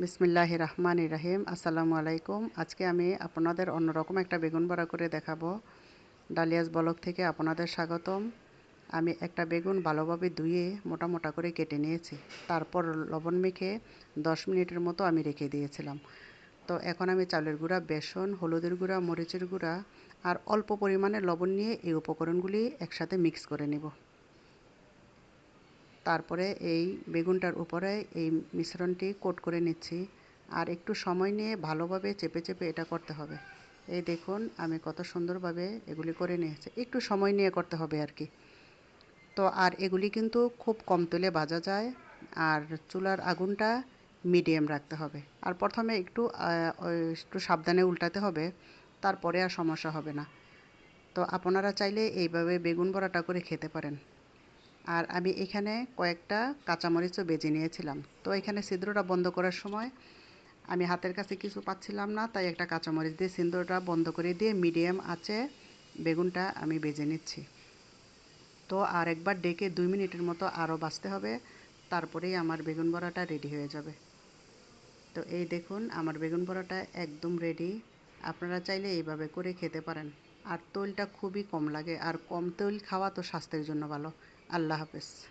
বিসমিল্লাহির রহমানির রহিম। আসসালামু আলাইকুম। আজকে আমি আপনাদের অন্যরকম একটা বেগুন বড়া করে দেখাবো। ডালিয়াস ব্লগ থেকে আপনাদের স্বাগতম। আমি একটা বেগুন ভালোভাবে ধুয়ে মোটা মোটা করে কেটে নিয়েছি। তারপর লবণ মেখে 10 মিনিটের মতো আমি রেখে দিয়েছিলাম। তো এখন আমি চালের গুঁড়া, বেসন, হলুদের গুঁড়া, মরিচের গুঁড়া আর অল্প পরিমাণে লবণ নিয়ে এই উপকরণগুলি একসাথে মিক্স করে নেব। তারপরে এই বেগুনটার উপরে এই মিশ্রণটি কোট করে নিচ্ছি। আর একটু সময় নিয়ে ভালোভাবে চেপে চেপে এটা করতে হবে। এই দেখুন আমি কত সুন্দরভাবে এগুলি করে নিয়েছি। একটু সময় নিয়ে করতে হবে আর কি। তো আর এগুলি কিন্তু খুব কম তেলে ভাজা যায়। আর চুলার আগুনটা মিডিয়াম রাখতে হবে। আর প্রথমে একটু সাবধানে উল্টাতে হবে, তারপরে আর সমস্যা হবে না। তো আপনারা চাইলে এইভাবে বেগুন বড়াটা করে খেতে পারেন। আর আমি এখানে কয়েকটা কাঁচামরিচও বেজে নিয়েছিলাম। তো এখানে ছিদ্রটা বন্ধ করার সময় আমি হাতের কাছে কিছু পাচ্ছিলাম না, তাই একটা কাঁচামরিচ দিয়ে ছিদ্রটা বন্ধ করে দিয়ে মিডিয়াম আঁচে বেগুনটা আমি ভেজে নিচ্ছি। তো আর একবার ডেকে 2 মিনিটের মতো আরও ভাজতে হবে, তারপরেই আমার বেগুন বড়াটা রেডি হয়ে যাবে। তো এই দেখুন আমার বেগুন বড়াটা একদম রেডি। আপনারা চাইলে এইভাবে করে খেতে পারেন। আর তেলটা খুবই কম লাগে, আর কম তেল খাওয়া তো স্বাস্থ্যের জন্য ভালো। আল্লাহ হাফেজ।